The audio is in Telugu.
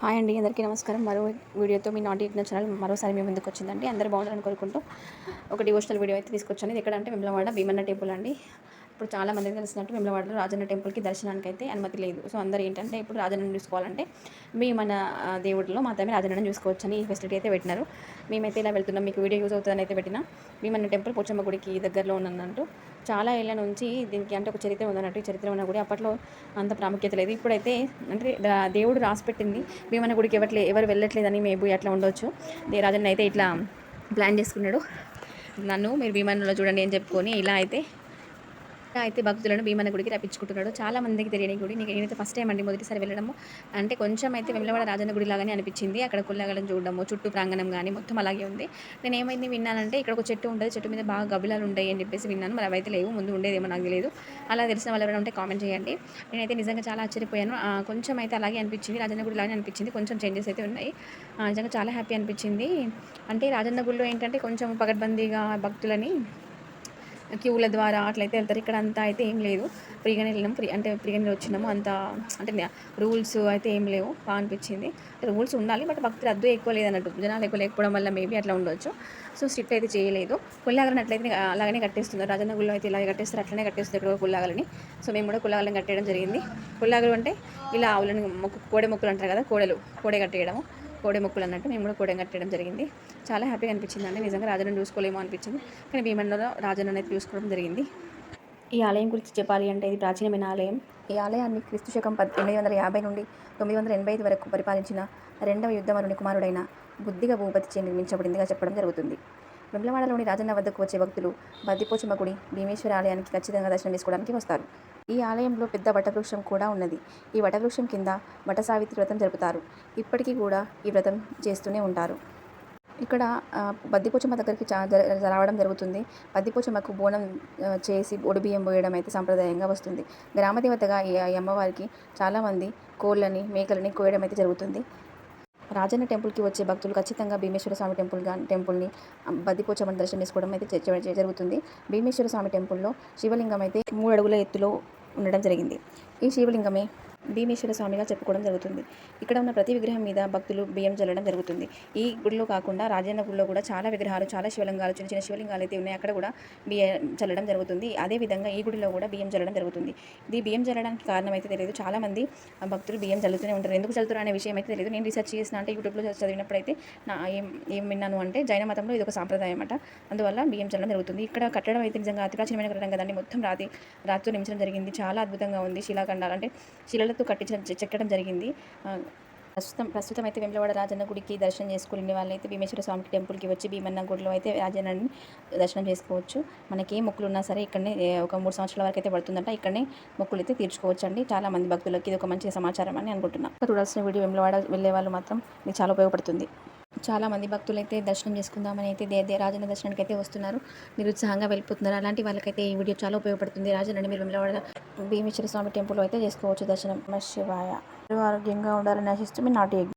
హాయ్ అండి, అందరికీ నమస్కారం. మరో వీడియోతో మీ నాటి యజ్ఞ ఛానల్ మరోసారి మీ ముందుకు వచ్చిందండి. అందరూ బాగుండాలని కోరుకుంటూ ఒక డివోషనల్ వీడియో అయితే తీసుకొచ్చాను. ఇది ఎక్కడంటే వేములవాడ భీమన్న టెంపుల్ అండి. ఇప్పుడు చాలా మందికి తెలిసినట్టు వేములవాడలో రాజన్న టెంపుల్కి దర్శనానికి అయితే అనుమతి లేదు. సో అందరూ ఏంటంటే ఇప్పుడు రాజన్నను చూసుకోవాలంటే భీమన్న దేవుడిలో మాత్రమే రాజన్నను చూసుకోవచ్చని ఈ ఫెసిలిటీ అయితే పెట్టినారు. మేమైతే ఇలా వెళ్తున్నాం, మీకు వీడియో యూజ్ అవుతుందని అయితే పెట్టిన. భీమన్న టెంపుల్ పోచమ్మ గుడికి దగ్గరలో ఉన్నట్టు చాలా ఏళ్ళ నుంచి దీనికి అంటే ఒక చరిత్ర ఉందన్నట్టు. ఈ చరిత్ర ఉన్న గుడి అప్పట్లో అంత ప్రాముఖ్యత లేదు. ఇప్పుడైతే అంటే దేవుడు రాసిపెట్టింది భీమన్న గుడికి ఎవరు వెళ్ళట్లేదని మేబీ అట్లా ఉండొచ్చు. రాజన్న అయితే ఇట్లా ప్లాన్ చేసుకున్నాడు, నన్ను మీరు భీమన్నలో చూడండి అని చెప్పుకొని ఇలా అయితే భక్తులను భీమన్న గుడికి రప్పించుకుంటున్నాడు. చాలా మందికి తెలియని గుడి. నేనైతే ఫస్ట్ టైం అండి, మొదటిసారి వెళ్ళడము. అంటే కొంచెం అయితే వేములవాడ రాజన్న గుడి లాగానే అనిపించింది. అక్కడ కుల్లగలను చూడడము, చుట్టూ ప్రాంగణం కానీ మొత్తం అలాగే ఉంది. నేను ఏమైంది విన్నానంటే ఇక్కడ ఒక చెట్టు ఉంటుంది, చెట్టు మీద బాగా గబ్బిలాలు ఉంటాయి అని చెప్పేసి విన్నాను. మరి అవైతే లేవు, ముందు ఉండేదేమో నాకు తెలియదు. అలా తెలిసిన వాళ్ళు ఎవరైనా ఉంటే కామెంట్ చేయండి. నేనైతే నిజంగా చాలా ఆశ్చర్యపోయాను. కొంచెం అయితే అలాగే అనిపించింది, రాజన్న గుడి లాగానే అనిపించింది. కొంచెం చేంజెస్ అయితే ఉన్నాయి. నిజంగా చాలా హ్యాపీ అనిపించింది. అంటే రాజన్న గుడిలో ఏంటంటే కొంచెం పకడ్బందీగా భక్తులని క్యూల ద్వారా అట్లయితే వెళ్తారు. ఇక్కడ అంతా అయితే ఏం లేదు, ఫ్రీగానే వెళ్ళినాము. ఫ్రీగానే వచ్చినాము. అంత అంటే రూల్స్ అయితే ఏం లేవు, బాగా అనిపించింది. రూల్స్ ఉండాలి, బట్ భక్తులు అద్దు ఎక్కువ లేదన్నట్టు, జనాలు ఎక్కువ లేకపోవడం వల్ల మేబీ అట్లా ఉండొచ్చు. సో స్ట్రిక్ట్ అయితే చేయలేదు. పుల్లాగలను అట్లయితే అలాగనే కట్టేస్తున్నారు. రాజన్న గుడిలో అయితే ఇలాగే కట్టేస్తారు, అట్లనే కట్టేస్తారు ఇక్కడ పుల్లాగలని. సో మేము కూడా పుల్లాగలను కట్టేయడం జరిగింది. పుల్లాగలు అంటే ఇలా ఆవులను కోడె మొక్కులు అంటారు కదా, కోడె కట్టేయడము, కోడె మొక్కులు అన్నట్టు మేము కూడా కోడె కట్టడం జరిగింది. చాలా హ్యాపీగా అనిపించింది అండి. నిజంగా రాజన్నను చూసుకోలేమో అనిపించింది, కానీ భీమన్నలో రాజన్నను అయితే చూసుకోవడం జరిగింది. ఈ ఆలయం గురించి చెప్పాలి అంటే ఇది ప్రాచీనమైన ఆలయం. ఈ ఆలయాన్ని క్రీస్తు శకం 850 నుండి 985 వరకు పరిపాలించిన రెండవ యుద్ధమరుని కుమారుడైన బుద్ధిగ భూపతిచే నిర్మించబడిందిగా చెప్పడం జరుగుతుంది. వేములవాడలోని రాజన్న వద్దకు వచ్చే భక్తులు బద్దిపోచమ్మ గుడి, భీమేశ్వర ఆలయానికి ఖచ్చితంగా దర్శనం చేసుకోవడానికి వస్తారు. ఈ ఆలయంలో పెద్ద వటవృక్షం కూడా ఉన్నది. ఈ వటవృక్షం కింద వట సావిత్రి వ్రతం జరుపుతారు. ఇప్పటికీ కూడా ఈ వ్రతం చేస్తూనే ఉంటారు. ఇక్కడ బద్దిపోచమ్మ దగ్గరికి రావడం జరుగుతుంది. బద్దిపోచమ్మకు బోనం చేసి ఒడిబియ్యం పోయడం అయితే సాంప్రదాయంగా వస్తుంది. గ్రామదేవతగా ఈ అమ్మవారికి చాలామంది కోళ్ళని, మేకలని కోయడం అయితే జరుగుతుంది. రాజన్న టెంపుల్కి వచ్చే భక్తులు ఖచ్చితంగా భీమేశ్వర స్వామి టెంపుల్ని బద్దిపోచమ్మని దర్శనం చేసుకోవడం అయితే జరుగుతుంది. భీమేశ్వర స్వామి టెంపుల్లో శివలింగం అయితే 3 అడుగుల ఎత్తులో ఉండడం జరిగింది. ఈ శివలింగమే భీమేశ్వర స్వామిగా చెప్పుకోవడం జరుగుతుంది. ఇక్కడ ఉన్న ప్రతి విగ్రహం మీద భక్తులు బియ్యం చల్లడం జరుగుతుంది. ఈ గుడిలో కాకుండా రాజన్న గుడిలో కూడా చాలా విగ్రహాలు, చాలా శివలింగాలు, చిన్న చిన్న శివలింగాలు అయితే ఉన్నాయి. అక్కడ కూడా బియ్యం చల్లడం జరుగుతుంది. అదేవిధంగా ఈ గుడిలో కూడా బియ్యం చల్లడం జరుగుతుంది. ఇది బియ్యం చల్లడానికి కారణం అయితే తెలియదు. చాలామంది భక్తులు బియ్యం చల్లుతూనే ఉంటారు. ఎందుకు చల్లుతారు అనే విషయం అయితే తెలియదు. నేను రీసెర్చ్ చేసిన అంటే యూట్యూబ్లో చదివినప్పుడు అయితే ఏం విన్నాను అంటే జైన మతంలో ఇది ఒక సాంప్రదాయం అన్నమాట. అందువల్ల బియ్యం చల్లడం జరుగుతుంది. ఇక్కడ కట్టడం అయితే నిజంగా అతి ప్రాచీనమైన కట్టడం కదండి. మొత్తం రాతితో నిర్మించడం జరిగింది. చాలా అద్భుతంగా ఉంది. శిలాఖండాలు అంటే శిలలతో చెక్కడం జరిగింది. ప్రస్తుతం అయితే వేములవాడ రాజన్న గుడికి దర్శనం చేసుకోలేని వాళ్ళైతే భీమేశ్వర స్వామి టెంపుల్కి వచ్చి భీమన్న గుడిలో అయితే రాజన్నని దర్శనం చేసుకోవచ్చు. మనకి ఏ మొక్కులు ఉన్నా సరే ఇక్కడనే ఒక 3 సంవత్సరాల వరకు అయితే పడుతుందంట. ఇక్కడనే మొక్కులు అయితే తీర్చుకోవచ్చు అండి. చాలా మంది భక్తులకి ఇది ఒక మంచి సమాచారం అని అనుకుంటున్నాను. చూడాల్సిన వీడియో, వేములవాడ వెళ్ళే వాళ్ళు మాత్రం ఇది చాలా ఉపయోగపడుతుంది. చాలా మంది భక్తులు అయితే దర్శనం చేసుకుందామని అయితే రాజన్న దర్శనానికి అయితే వస్తున్నారు. మీరు ఉత్సాహంగా వెళ్ళిపోతున్నారు. అలాంటి వాళ్ళకైతే ఈ వీడియో చాలా ఉపయోగపడుతుంది. రాజన్నని మీరు వేములవాడ భీమేశ్వర స్వామి టెంపుల్ అయితే చేసుకోవచ్చు దర్శనం. శివాయ. ఆరోగ్యంగా ఉండాలని ఆశిస్తూ మీ నాటి